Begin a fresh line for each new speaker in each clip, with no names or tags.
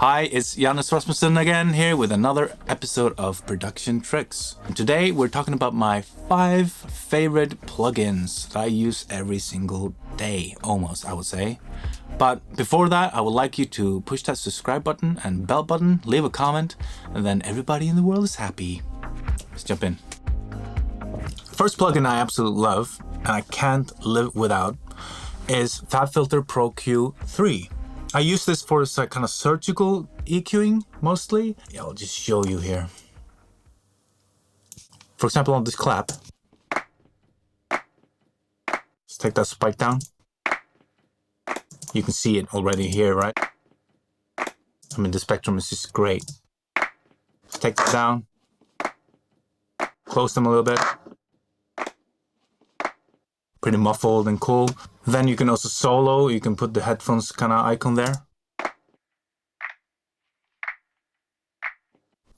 Hi, it's Janus Rasmussen again here with another episode of Production Tricks. And today we're talking about my 5 favorite plugins that I use every single day, almost I would say. But before that, I would like you to push that subscribe button and bell button, leave a comment, and then everybody in the world is happy. Let's jump in. First plugin I absolutely love, and I can't live without, is Fabfilter Pro Q 3. I use this for kind of surgical EQing mostly. Yeah, I'll just show you here. For example, on this clap, let's take that spike down. You can see it already here, right? I mean, the spectrum is just great. Let's take that down, close them a little bit. Pretty muffled and cool. Then you can also solo. You can put the headphones kind of icon there.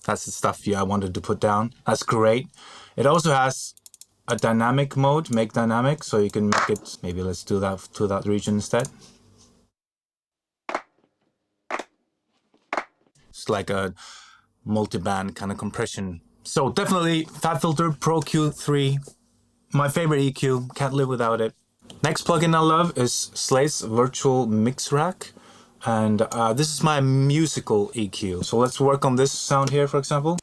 That's the stuff I wanted to put down. That's great. It also has a dynamic mode, make dynamic, so you can make it, maybe let's do that to that region instead. It's like a multi-band kind of compression. So definitely Fabfilter Pro Q3. My favorite EQ, can't live without it. Next plugin I love is Slate's Virtual Mix Rack. And this is my musical EQ. So let's work on this sound here, for example.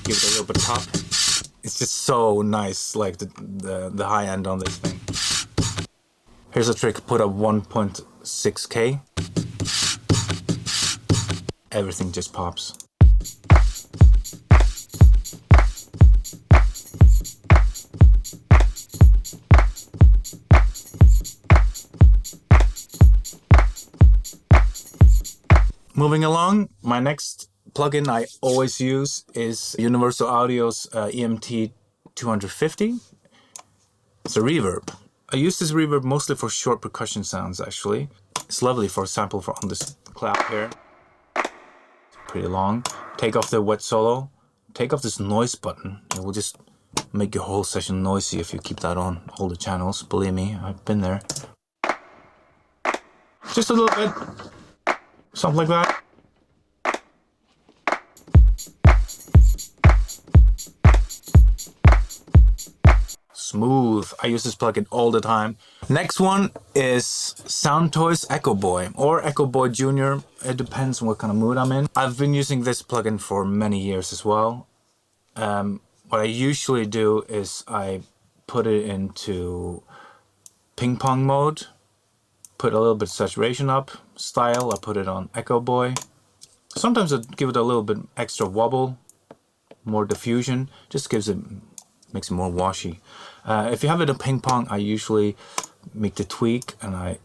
Give it a little bit of pop. It's just so nice, like the high end on this thing. Here's a trick, put a 1.6K. Everything just pops. Moving along, my next plugin I always use is Universal Audio's EMT 250. It's a reverb. I use this reverb mostly for short percussion sounds, actually. It's lovely for a sample on this clap here. It's pretty long. Take off the wet solo. Take off this noise button. It will just make your whole session noisy if you keep that on all the channels. Believe me, I've been there. Just a little bit. Something like that. Smooth. I use this plugin all the time. Next one is Soundtoys Echo Boy or Echo Boy Junior. It depends on what kind of mood I'm in. I've been using this plugin for many years as well. What I usually do is I put it into ping pong mode. Put a little bit of saturation up, style, I put it on Echo Boy. Sometimes I give it a little bit extra wobble, more diffusion, just makes it more washy. If you have it in ping pong, I usually make the tweak and I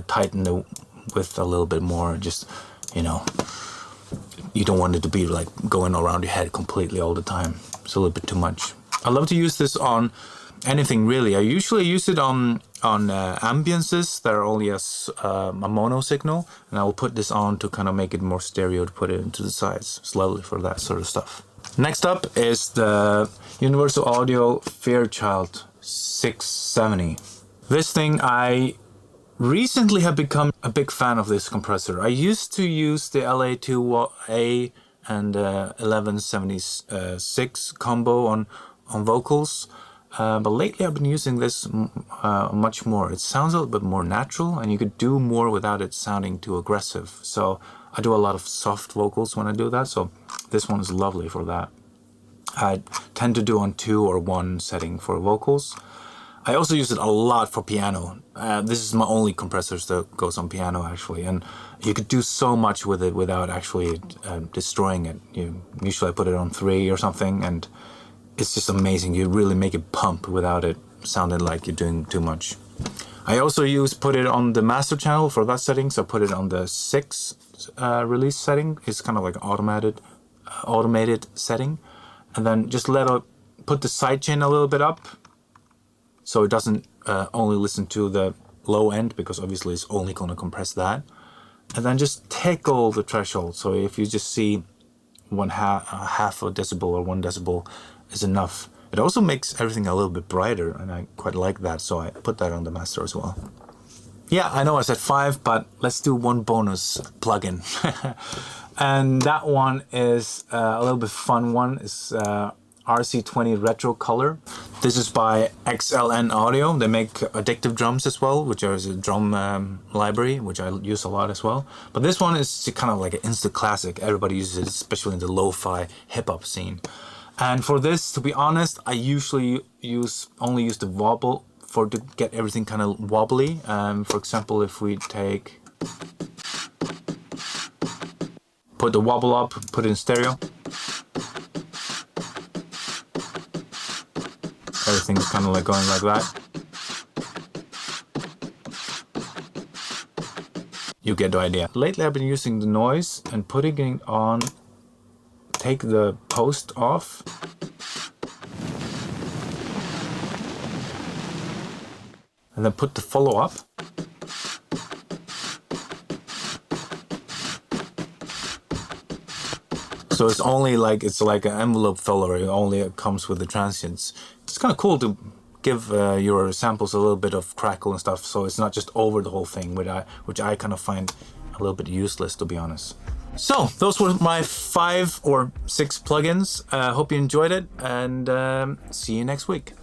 tighten the width a little bit more, just, you know, you don't want it to be like going around your head completely all the time. It's a little bit too much. I love to use this on anything really. I usually use it on ambiances that are only a mono signal, and I will put this on to kind of make it more stereo, to put it into the sides. It's lovely for that sort of stuff. Next up is the Universal Audio Fairchild 670. This thing, I recently have become a big fan of this compressor. I used to use the LA2A and 1176 combo on vocals. But lately I've been using this much more. It sounds a little bit more natural, and you could do more without it sounding too aggressive. So I do a lot of soft vocals when I do that, so this one is lovely for that. I tend to do on 2 or 1 setting for vocals. I also use it a lot for piano. This is my only compressor that goes on piano, actually, and you could do so much with it without actually destroying it. Usually I put it on 3 or something, and it's just amazing. You really make it pump without it sounding like you're doing too much. I also put it on the master channel for that setting, so put it on the 6 release setting. It's kind of like automated setting, and then just put the sidechain a little bit up, so it doesn't only listen to the low end, because obviously it's only going to compress that, and then just tickle the threshold. So if you just see half a decibel or 1 decibel is enough. It also makes everything a little bit brighter, and I quite like that, so I put that on the master as well. Yeah, I know I said 5, but let's do one bonus plugin. And that one is a little bit fun one. It's RC20 Retro Color. This is by XLN Audio. They make Addictive drums as well, which is a drum library, which I use a lot as well. But this one is kind of like an instant classic. Everybody uses it, especially in the lo-fi hip-hop scene. And for this, to be honest, I usually only use the wobble to get everything kind of wobbly. For example, if we put the wobble up, put it in stereo, everything's kind of like going like that. You get the idea. Lately I've been using the noise and putting it on, take the post off, and then put the follow up. So it's only like, it's like an envelope filler, it only comes with the transients. It's kind of cool to give your samples a little bit of crackle and stuff, so it's not just over the whole thing, which I kind of find a little bit useless, to be honest. So those were my 5 or 6 plugins. Hope you enjoyed it, and see you next week.